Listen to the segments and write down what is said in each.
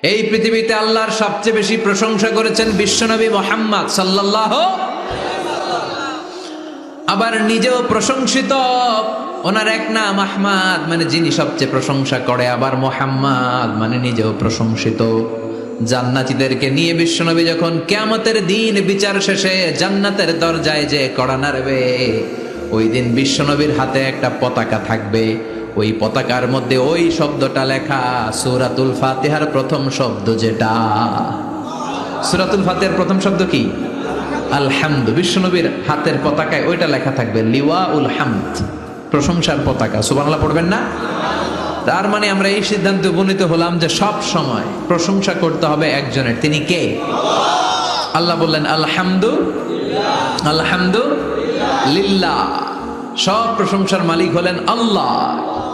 এই পৃথিবীতে আল্লাহর সবচেয়ে বেশি প্রশংসা করেছেন বিশ্বনবী মুহাম্মদ সাল্লাল্লাহু, আবার নিজেও প্রশংসিত। ওনার এক নাম আহমদ, মানে যিনি সবচেয়ে প্রশংসা করে, আবার মুহাম্মদ মানে নিজেও প্রশংসিত। জান্নাতীদেরকে নিয়ে বিশ্বনবী যখন কিয়ামতের দিন বিচার শেষে জান্নাতের দরজায় যে কড়া নাড়বে, ওই দিন বিশ্বনবীর হাতে একটা পতাকা থাকবে। ওই পতাকার মধ্যে ওই শব্দটা লেখা, সূরাতুল ফাতিহার প্রথম শব্দ যেটা। সূরাতুল ফাতিহার প্রথম শব্দ কি? আলহামদু। বিশ্বনবীর হাতের পতাকায় ওইটা লেখা থাকবে, লিওয়াউল হামদ, প্রশংসার পতাকা। সুবহানাল্লাহ পড়বেন না? তার মানে আমরা এই সিদ্ধান্তে উপনীত হলাম যে সব সময় প্রশংসা করতে হবে একজনের। তিনি কে? আল্লাহ বললেন আলহামদু, আলহামদু লিল্লাহ। সব প্রশংসার মালিক হলেন আল্লাহ।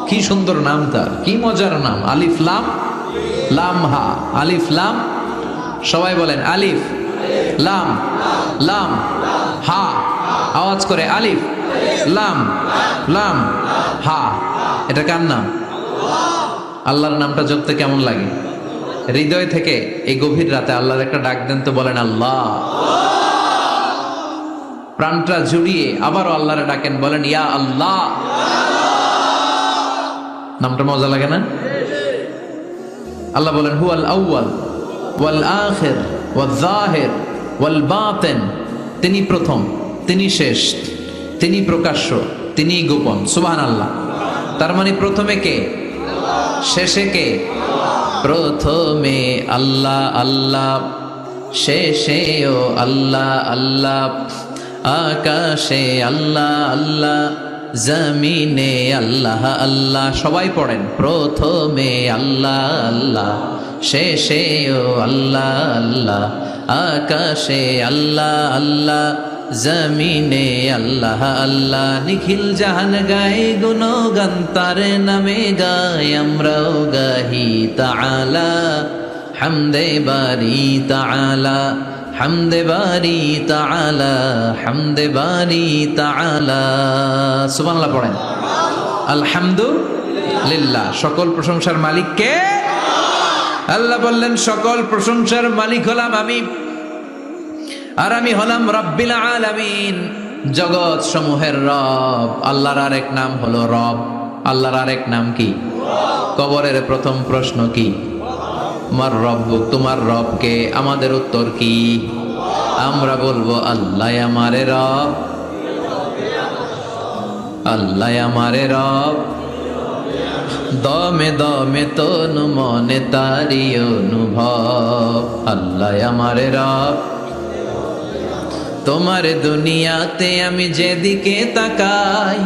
কি সুন্দর নাম তার, কি মজার নাম। আলিফ লাম লাম হা, আলিফ লাম। সবাই বলেন আলিফ লাম লাম হা। আওয়াজ করে আলিফ লাম লাম হা। এটা কার নাম? আল্লাহর নামটা জপতে কেমন লাগে? হৃদয় থেকে এই গভীর রাতে আল্লাহর একটা ডাক দেন তো, বলেন আল্লাহ। প্রাণটা জুড়িয়ে আবারও আল্লাহর ডাকেন, বলেন ইয়া আল্লাহ। নামটা মজা লাগে না? আল্লাহ বলেন হুয়াল আউয়াল ওয়াল আখির ওয়াল যাহির ওয়াল বাতিন। তিনি প্রথম, তিনি শেষ, তিনি প্রকাশ্য, তিনি গোপন। সুবহানাল্লাহ। তার মানে প্রথমে কে, শেষে কে? প্রথমে আল্লাহ আল্লাহ, শেষেও আল্লাহ আল্লাহ, আকাশে আল্লাহ আল্লাহ, জমিনে আল্লাহ আল্লাহ। সবাই পড়েন, প্রথমে আল্লাহ আল্লাহ, শেষেও আল্লাহ আল্লাহ, আকাশে আল্লাহ আল্লাহ, জমিনে আল্লাহ আল্লাহ। নিখিল জাহান গায়ে গুণগান তার নামে গায়, আমরাও গাহি তাআলা হামদে বারি তাআলা, হামদে বারি তাআলা, হামদে বারি তাআলা। সুবহানাল্লাহ পড়েন। আলহামদুলিল্লাহ। সকল প্রশংসার মালিক কে? আল্লাহ বললেন সকল প্রশংসার মালিক হলাম আমি, আর আমি হলাম রব্বিল আলামিন, জগৎ সমূহের রব। আল্লাহর আরেক নাম হলো রব। আল্লাহর আরেক নাম কি? কবরের প্রথম প্রশ্ন কি? আমার রব, তোমার রব কে? আমাদের উত্তর কি? আমরা বলবো আল্লাহ আমারে রব, আল্লাহ আমারে রব। দমে দমে তনু মনে তারি অনুভব, আল্লাহ আমারে রব। তোমার দুনিয়াতে আমি যেদিকে তাকাই,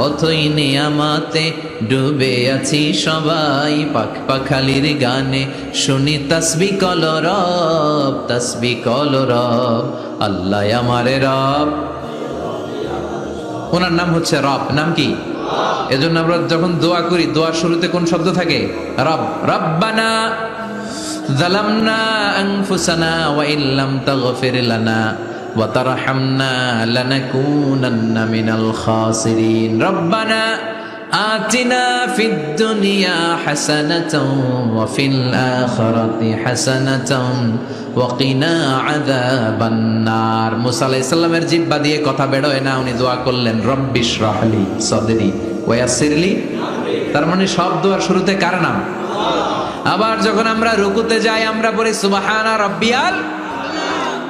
অথই নিয়ামাতে ডুবে আছি সবাই। পাখ পাখালির গানে শুনি তাসবিহ কল রব, তাসবিহ কল রব, আল্লাহ আমারে রব। ওনার নাম হচ্ছে রব। নাম কি? এজন্য আমরা যখন দোয়া করি, দোয়ার শুরুতে কোন শব্দ থাকে? রব। রব্বানা যালামনা আনফুসানা ওয়া ইল্লাম তাগফির লানা ওয়া তারহামনা লানাকুনান্না মিনাল খাসিরিন। রব্বানা আতিনা ফিদ দুনিয়া হাসানাতাও ওয়া ফিল আখিরাতি হাসানাতাও ওয়া কিনা আযাবান নার। মুসা আলাইহিস সালামের জিহ্বা দিয়ে কথা বের হয় না, উনি দোয়া করলেন রব্বিশরাহলি সাদরি ওয়া ইয়াসসিরলি। তার মানে সব দোয়ার শুরুতে কার নাম? আবার যখন আমরা রুকুতে যাই আমরা পড়ি সুবহানা রাব্বিয়াল।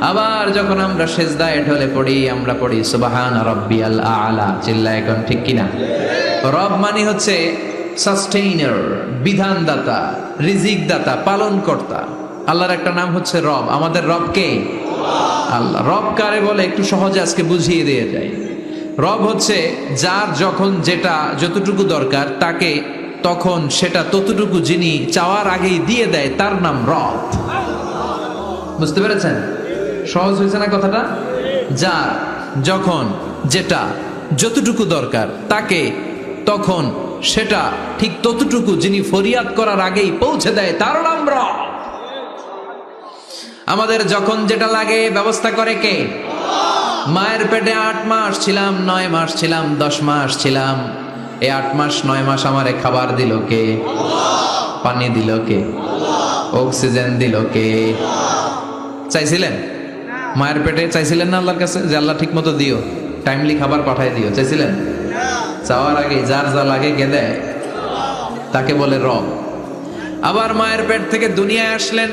আবার যখন আমরা সিজদায় ঢলে পড়ি আমরা পড়ি সুবহানা রাব্বিয়াল আ'লা। চিল্লায় এখন ঠিক কিনা? রব মানে হচ্ছে সাস্টেইনার, বিধানদাতা, রিজিক দাতা, পালন কর্তা। আল্লাহর একটা নাম হচ্ছে রব। আমাদের রব কে? আল্লাহ। রব কারে বলে একটু সহজে আজকে বুঝিয়ে দিয়ে যায়। রব হচ্ছে যার যখন যেটা যতটুকু দরকার তাকে তখন সেটা ততটুকু যিনি চাওয়ার আগেই দিয়ে দেয়, তার নাম রব। বুঝতে পেরেছেন? সহজ হয়েছে না কথাটা? যার যখন যেটা যতটুকু দরকার তাকে তখন সেটা ঠিক ততটুকু যিনি ফরিয়াদ করার আগেই পৌঁছে দেয়, তার নাম রব। আমাদের যখন যেটা লাগে ব্যবস্থা করে কে? মায়ের পেটে 8 মাস ছিলাম, 9 মাস ছিলাম, 10 মাস ছিলাম, এই 8 মাস 9 মাস আমারে খাবার দিল কে? পানি দিল কে? অক্সিজেন দিল কে? চাইছিলেন? মায়ের পেটে চাইছিলেন না আল্লাহর কাছে যে আল্লাহ ঠিক মতো দিও, টাইমলি খাবার পাঠায় দিও? চাইছিলেন? চাওয়ার আগে যার যা লাগে কে দেয়? তাকে বলে রব। আবার মায়ের পেট থেকে দুনিয়ায় আসলেন।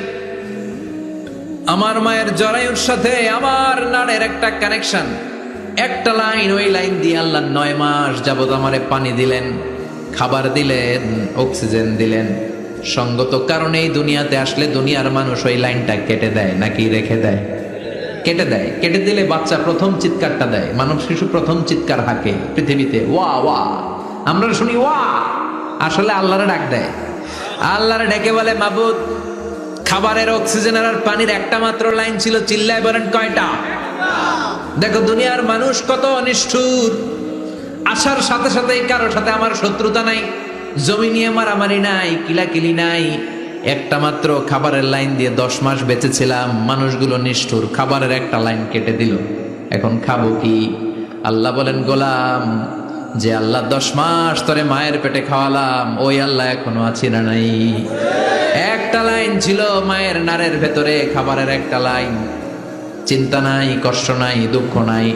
আমার মায়ের জরায়ুর সাথে আমার নাড়ের একটা কানেকশন, একটা লাইন, ওই লাইন দিয়ে আল্লাহ 9 মাস যাবত আমারে পানি দিলেন, খাবার দিলেন, অক্সিজেন দিলেন। সঙ্গত কারণেই দুনিয়াতে আসলে দুনিয়ার মানুষ ওই লাইনটা কেটে দেয় নাকি রেখে দেয়? কেটে দেয়। কেটে দিলে বাচ্চা প্রথম চিৎকারটা দেয়, মানব শিশু প্রথম চিৎকার হাঁকে পৃথিবীতে, ওয়া ওয়া। আমরা শুনি ওয়া, আসলে আল্লাহরে ডাক দেয়। আল্লাহরে ডেকে বলে, মাবুদ, খাবারের, অক্সিজেনের আর পানির একটা মাত্র লাইন ছিল, চিল্লায় বলেন কয়টা? দেখো দুনিয়ার মানুষ কত নিষ্ঠুর। আসার সাথে সাথেই কারোর সাথে আমার শত্রুতা নাই, জমি নিয়ে মারামারি নাই, কিলাকিলি নাই, একটা মাত্র খাবারের লাইন দিয়ে 10 মাস বেঁচেছিলাম। মানুষগুলো নিষ্ঠুর, খাবারের একটা লাইন কেটে দিল, এখন খাবো কি? আল্লাহ বলেন, গোলাম, যে আল্লাহ 10 মাস ধরে মায়ের পেটে খাওয়ালাম, ওই আল্লাহ এখনো আছি না নাই? একটা লাইন ছিল মায়ের নাড়ের ভেতরে, খাবারের একটা লাইন। চিন্তা নাই, কষ্ট নাই, দুঃখ নাই।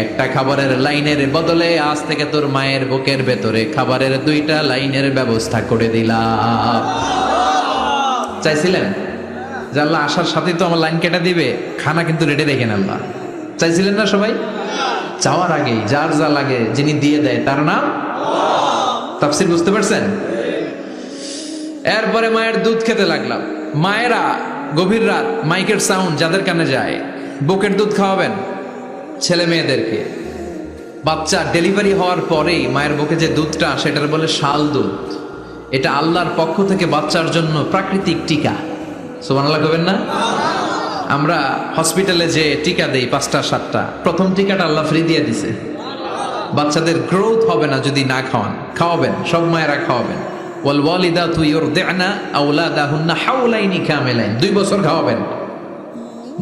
একটা খাবারের লাইনের বদলে আজ থেকে তোর মায়ের বুকের ভেতরে খাবারের 2টা লাইনের ব্যবস্থা করে দিলাম। চাইছিলেন যে আল্লাহ আসার সাথেই তো আমার লাইন কেটে দিবে, খানা কিন্তু রেডি রেখেন আল্লাহ? চাইছিলেন না সবাই? চাওয়ার আগেই যার যা লাগে যিনি দিয়ে দেয় তার নাম তাফসীর। বুঝতে পারছেন? এরপরে মায়ের দুধ খেতে লাগলাম। মায়েরা গভীর রাত মাইকের সাউন্ড যাদের কানে যায়, বুকের দুধ খাওয়াবেন ছেলে মেয়েদেরকে। বাচ্চা ডেলিভারি হওয়ার পরেই মায়ের বুকে যে দুধটা, সেটার বলে শাল দুধ। এটা আল্লাহর পক্ষ থেকে বাচ্চার জন্য প্রাকৃতিক টিকা। সুবহানাল্লাহ কবেন না? আমরা হসপিটালে যে টিকা দেই 5টা 7টা, প্রথম টিকাটা আল্লাহ ফ্রি দিয়ে দিছে। বাচ্চাদের গ্রোথ হবে না যদি না খাওয়ান, খাওয়াবেন, সব মায়েরা খাওয়াবেন। ওয়াল ওয়ালিদাতু ইউরদি'না আওলাদাহুন্না হাওলাইনি কামিলাইন, 2 বছর খাওয়াবেন।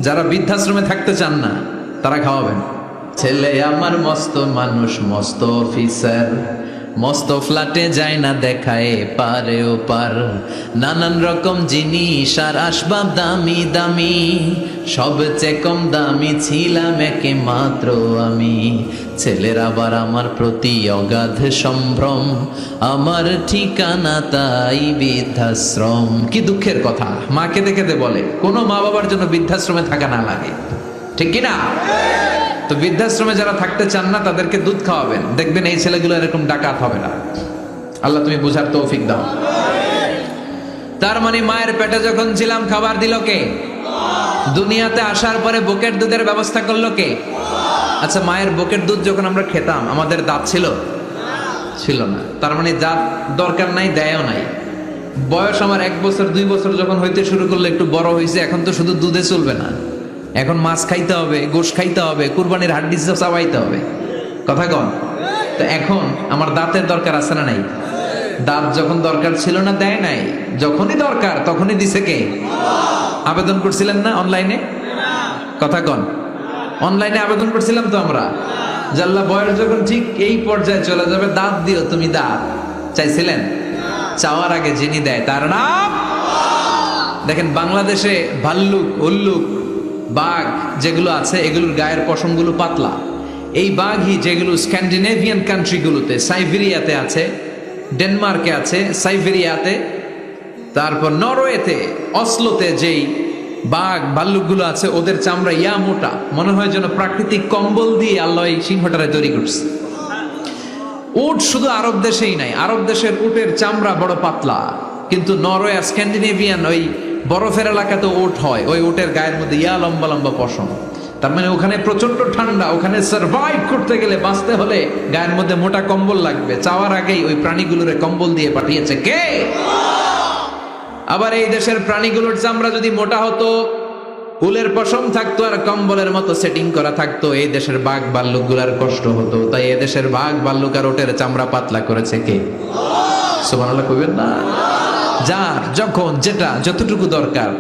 যারা বৃদ্ধাশ্রমে থাকতে চান না তারা খাওয়াবেন। ছেলে আমার মস্ত মানুষ, মস্ত অফিসার, মস্ত ফ্ল্যাটে যায় না দেখায় পারে ও পার, নানান রকম জিনিস আর আসবাব দামি দামি, সবচেয়ে কম দামি ছিলাম একে মাত্র আমি। ছেলের আবার আমার প্রতি অগাধ সম্ভ্রম, আমার ঠিকানা তাই বৃদ্ধাশ্রম। কি দুঃখের কথা, মা কেঁদে কেঁদে বলে কোনো মা বাবার জন্য বৃদ্ধাশ্রমে থাকা না লাগে, ঠিক কিনা? তো বৃদ্ধাশ্রমে যারা থাকতে চান না তাদেরকে দুধ খাওয়াবেন, দেখবেন এই ছেলেগুলো এরকম ডাকাত হবে না। আল্লাহ তুমি বুঝার তৌফিক দাও। তার মানে মায়ের পেটে যখন ছিলাম খাবার দিল কে? দুনিয়াতে আসার পরে বুকের দুধের ব্যবস্থা করলো কে? আচ্ছা, মায়ের বুকের দুধ যখন আমরা খেতাম আমাদের দাঁত ছিল? ছিল না। তার মানে দাঁত দরকার নাই, দেয়ও নাই। বয়স আমার 1 বছর 2 বছর যখন হইতে শুরু করলো, একটু বড় হয়েছে, এখন তো শুধু দুধে চলবে না, এখন মাছ খাইতে হবে, গোশ খাইতে হবে, কুরবানির হাড্ডি চাবাইতে হবে, কথা কন। তো এখন আমার দাঁতের দরকার আছে না নাই? দাঁত যখন দরকার ছিল না দেয় নাই, যখনই দরকার তখনই দিছে কে? আবেদন করছিলেন না অনলাইনে? কথা কন। অনলাইনে আবেদন করছিলাম তো আমরা, জাল্লা বয়স যখন ঠিক এই পর্যায়ে চলে যাবে, দাঁত দিও তুমি, দাঁত চাইছিলেন? চাওয়ার আগে যিনি দেয় তার নাম। দেখেন বাংলাদেশে ভাল্লুক, উল্লুক, বাঘ যেগুলো আছে এগুলোর গায়ের পশমগুলো পাতলা। এই বাঘই যেগুলো স্ক্যান্ডিনেভিয়ান কান্ট্রিগুলোতে, সাইবেরিয়াতে আছে, ডেনমার্কে আছে, সাইবেরিয়াতে, তারপর নরওয়েতে, অসলোতে যেই বাঘ ভাল্লুকগুলো আছে ওদের চামড়া ইয়া মোটা, মনে হয় যেন প্রাকৃতিক কম্বল দিয়ে আল্লাহ এই সিংহটারে তৈরি করছে। উট শুধু আরব দেশেই নাই, আরব দেশের উটের চামড়া বড় পাতলা, কিন্তু নরওয়ে, স্ক্যান্ডিনেভিয়ান ওই বরফের এলাকাতে উট হয়, ওই উটের গায়ের মধ্যে ইয়া লম্বা লম্বা পশম। তার মানে ওখানে প্রচন্ড ঠান্ডা, ওখানে সার্ভাইভ করতে গেলে, বাঁচতে হলে গায়ের মধ্যে মোটা কম্বল লাগবে। চাওয়ার আগেই ওই প্রাণীগুলোরে কম্বল দিয়ে পাঠিয়েছে কে? আবার এই দেশের প্রাণীগুলোর চামড়া যদি মোটা হতো, উলের পশম থাকতো আর কম্বলের মতো সেটিং করা থাকতো, এই দেশের বাঘ ভাল্লুকগুলার কষ্ট হতো। তাই এই দেশের বাঘ ভাল্লুক আর ওটের চামড়া পাতলা করেছে কে? সুবহানাল্লাহ কইবেন না? যার যখন যেটা যতটুকু দরকার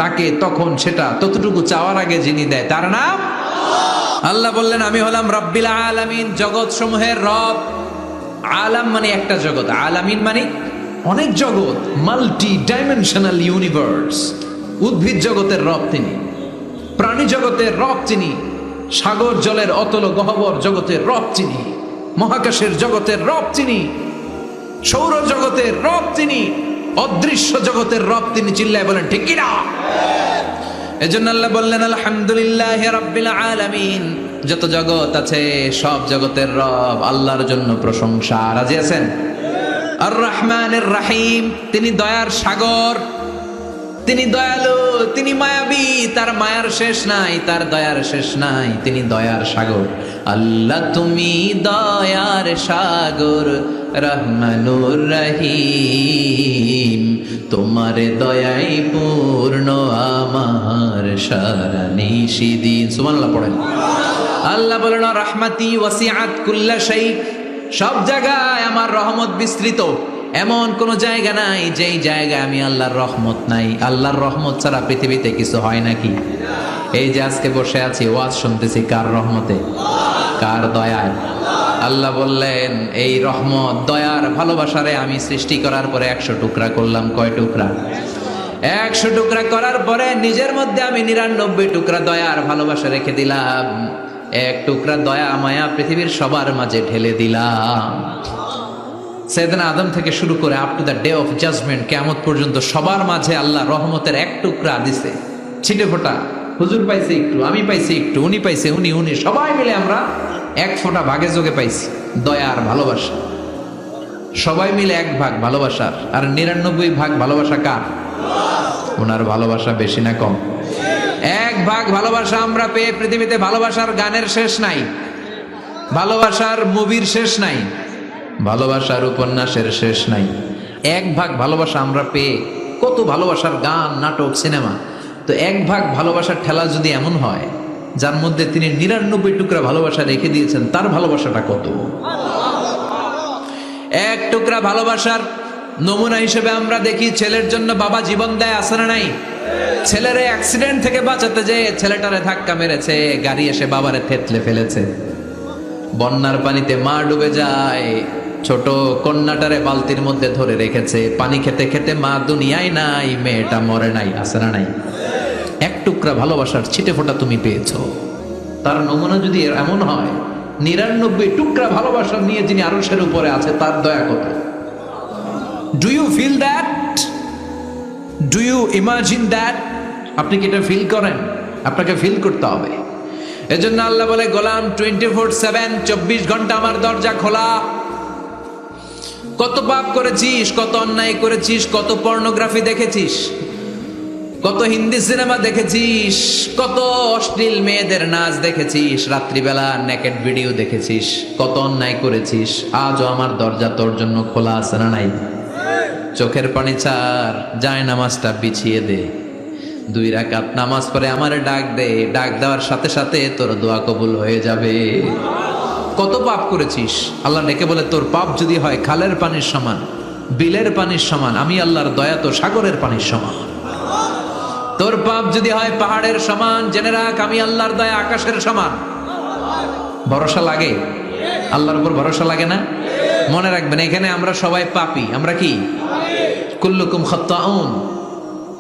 তাকে তখন সেটা ততটুকু চাওয়ার আগে যিনি দেয় তার নাম আল্লাহ। বললেন আমি হলাম রব্বিল আলামিন, জগৎ সমূহের রব। আলাম মানে একটা জগৎ, আলামিন মানে অনেক জগৎ, মাল্টি ডাইমেনশনাল ইউনিভার্স। উদ্ভিদ জগতের রব তিনি, প্রাণী জগতের রব তিনি, সাগর জলের অতল গহ্বর জগতের রব তিনি, মহাকাশের জগতের রব তিনি, সৌর জগতের রব তিনি, অদৃশ্য জগতের রব তিনি। চিল্লায় বলেন ঠিক কি না? এজন্য আল্লাহ বললেন আলহামদুলিল্লাহি রাব্বিল আলামিন। যত জগৎ আছে সব জগতের রব আল্লাহর জন্য প্রশংসা। রাজি আছেন? আর রহমানের রাহিম, তিনি দয়ার সাগর, তিনি দয়ালু, তিনি মায়াবী, তার মায়ার শেষ নাই, তার দয়ার শেষ নাই, তিনি দয়ার সাগর। আল্লাহ তুমি দয়ার সাগর, রহমানুর রহিম, তোমার দয়াই পূর্ণ আমার সারা নিশিদিন। সুবহানাল্লাহ পড়েন। আল্লাহ বলেন রাহমাতি ওয়াসিআত কুল্লা শাই, সব জায়গায় আমার রহমত বিস্তৃত। এমন কোন জায়গা নাই যেই জায়গায় আমি আল্লাহর রহমত নাই। আল্লাহর রহমত ছাড়া পৃথিবীতে কিছু হয় নাকি? এই যে আজকে বসে আছি, ওয়াজ শুনতেছি, কার রহমতে? কার দয়ায়? আল্লাহ বললেন এই রহমত, দয়ার, ভালোবাসারে আমি সৃষ্টি করার পরে 100 টুকরা করলাম। কয় টুকরা? 100 টুকরা করার পরে নিজের মধ্যে আমি 99 টুকরা দয়ার ভালোবাসা রেখে দিলাম। 1 টুকরা দয়া মায়া পৃথিবীর সবার মাঝে ঢেলে দিলাম। সাইয়েদনা আদম থেকে শুরু করে up to the day of judgement, কিয়ামত পর্যন্ত সবার মাঝে আল্লাহ রহমতের 1 টুকরা দিছে, ছিটে ফোঁটা। হুজুর পাইছে একটু, আমি পাইছি একটু, উনি পাইছে, উনি সবাই মিলে আমরা 1 ফোঁটা ভাগে যোগে পাইছি দয়ার ভালোবাসা। সবাই মিলে 1 ভাগ ভালোবাসার, আর 99 ভাগ ভালোবাসা কার? ওনার ভালোবাসা বেশি না কম? 1 ভাগ ভালোবাসা আমরা পেয়ে পৃথিবীতে ভালোবাসার গানের শেষ নাই, ভালোবাসার মুভির শেষ নাই, ভালোবাসার উপন্যাসের শেষ নাই। 1 ভাগ ভালোবাসা আমরা পেয়ে কত ভালোবাসার গান, নাটক, সিনেমা। তো 1 ভাগ ভালোবাসার ঠেলা যদি এমন হয়, যার মধ্যে তিনি 99 টুকরা ভালোবাসা রেখে দিয়েছেন, তার ভালোবাসাটা কত? 1 টুকরা ভালোবাসার নমুনা হিসেবে আমরা দেখি ছেলের জন্য বাবা জীবন দেয়, আছে না নাই? ছেলের অ্যাক্সিডেন্ট থেকে বাঁচাতে যে ছেলেটারে ধাক্কা মেরেছে, গাড়ি এসে বাবারে থেতলে ফেলেছে। বন্যার পানিতে মা ডুবে যায়, ছোট কন্যাটারে বালতির মধ্যে ধরে রেখেছে, পানি খেতে খেতে মা দুনিয়ায় নাই, মেয়েটা মরে নাই, আছে না নাই? 1 টুকরা ভালোবাসার ছিটে ফোঁটা তুমি পেয়েছো। তার নমুনা যদি এমন হয়, 99 টুকরা ভালোবাসা নিয়ে যিনি আরশের উপরে আছে, তার দয়া কত? Do you feel that? Do you imagine that? আপনি কি এটা ফিল করেন? আপনাকে ফিল করতে হবে। এজন্য আল্লাহ বলে গোলাম 24/7, 24 ঘন্টা আমার দরজা খোলা। কত পাপ করেছিস, কত অন্যায় করেছিস, কত পর্নোগ্রাফি দেখেছিস, কত হিন্দি সিনেমা দেখেছিস, কত অশ্লীল মেয়েদের নাচ দেখেছিস, রাত্রিবেলা নেকেড ভিডিও দেখেছিস, কত অন্যায় করেছিস, আজও আমার দরজা তোর জন্য খোলা আছে না নাই? চোখের পানি ছাড়, যায় নামাজটা বিছিয়ে দে, 2 রাকাত নামাজ পড়ে আমারে ডাক দে, ডাক দেওয়ার সাথে সাথে তোর দোয়া কবুল হয়ে যাবে। কত পাপ করেছিস, আল্লাহ ডেকে বলে তোর পাপ যদি হয় খালের পানির সমান, বিলের পানির সমান, আমি আল্লাহর দয়া তো সাগরের পানির সমান। তোর পাপ যদি হয় পাহাড়ের সমান, জেনে রাখ আমি আল্লাহর দয়া আকাশের সমান। ভরসা লাগে? আল্লাহর উপর ভরসা লাগে না? মনে রাখবেন এখানে আমরা সবাই পাপী। আমরা কি? কুল্লুকুম খাত্তাউন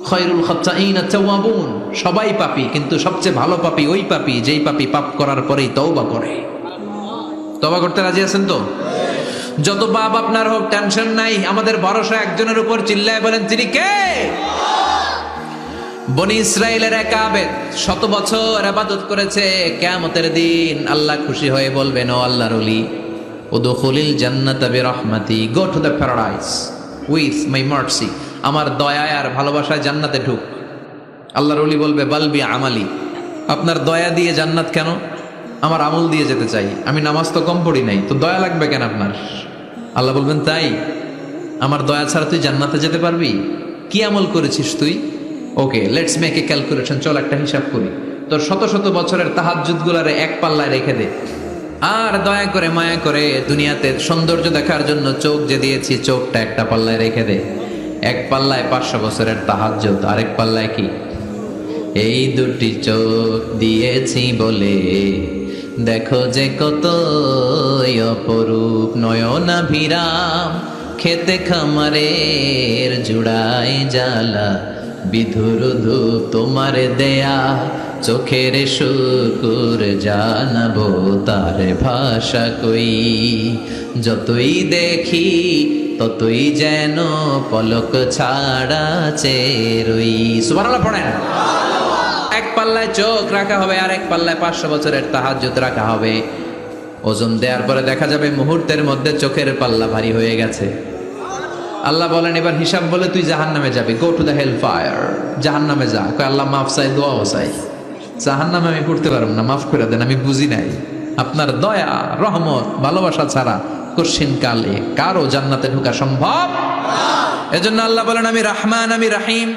খায়রুল খাত্তাইন আত-তাওয়াবুন। সবাই পাপী, কিন্তু সবচেয়ে ভালো পাপী ওই পাপী যেই পাপী পাপ করার পরেই তওবা করে। তওবা করতে রাজি আছেন তো? যত পাপ আপনার হোক টেনশন নাই, আমাদের ভরসা একজনের উপর। চিল্লায় বলেন তিনি কে? বনি ইসরাইলের এক আবেদ 100 বছর ইবাদত করেছে। কিয়ামতের দিন আল্লাহ খুশি হয়ে বলবেন, ও আল্লাহর ওলি, উদখুলিল জান্নাতা বিরহমাতি, go to the paradise with my mercy. আমার দয়ায় আর ভালোবাসায় জান্নাতে ঢুক। আল্লাহর ওলি বলবে, বালবি আমালি, আপনার দয়া দিয়ে জান্নাত কেন? আমার আমল দিয়ে যেতে চাই, আমি নামাজ তো কম পড়ি নাই, তো দয়া লাগবে কেন আপনার? আল্লাহ বলবেন, তাই? আমার দয়া ছাড়া তুই জান্নাতে যেতে পারবি? কি আমল করেছিস তুই? ওকে, লেটস মেক এ ক্যালকুলেশন, চল একটা হিসাব করি। তোর শত শত বছরের তাহাজ্জুদ গুলারে 1 পাল্লায় রেখে দে, আর দয়া করে মায়া করে দুনিয়াতে সৌন্দর্য দেখার জন্য চোখ যে দিয়েছি, চোখটা একটা পাল্লায় রেখে দে। 1 পাল্লায় 500 বছরের তাহাজ্জুদ, আরেক পাল্লায় কি? এই 2টি চোখ দিয়েছি বলে দেখো যে কত অপরূপ, নয়নাভিরাম খেতে খামারের জুড়াই জ্বালা, বিধুর ধূপ তোমার দেয়া, চোখের শুকুর জানাবো তার ভাষা কই। যতই দেখি ততই যেন পলক ছাড়া চেরই। সুবহানাল্লাহ পড়েন। এক পাল্লায় চোখ রাখা হবে, আর এক পাল্লায় 500 বছরের তাহাজ্জুদ রাখা হবে। ওজন দেওয়ার পরে দেখা যাবে মুহূর্তের মধ্যে চোখের পাল্লা ভারী হয়ে গেছে। আল্লাহ বলেন এবার হিসাব বলে তুই জাহান্নামে যাবি, go to the hell fire, জাহান্নামে যা। কয় আল্লাহ মাফ চাই, দোয়াও চাই, জাহান্নামে আমি পড়তে পারব না, মাফ করে দেন, আমি বুঝি নাই। আপনার দয়া রহমত ভালোবাসা ছাড়া কঠিন কালে কারো জান্নাতে ঢোকা সম্ভব? এজন্য আল্লাহ বলেন আমি রহমান, আমি রাহিম।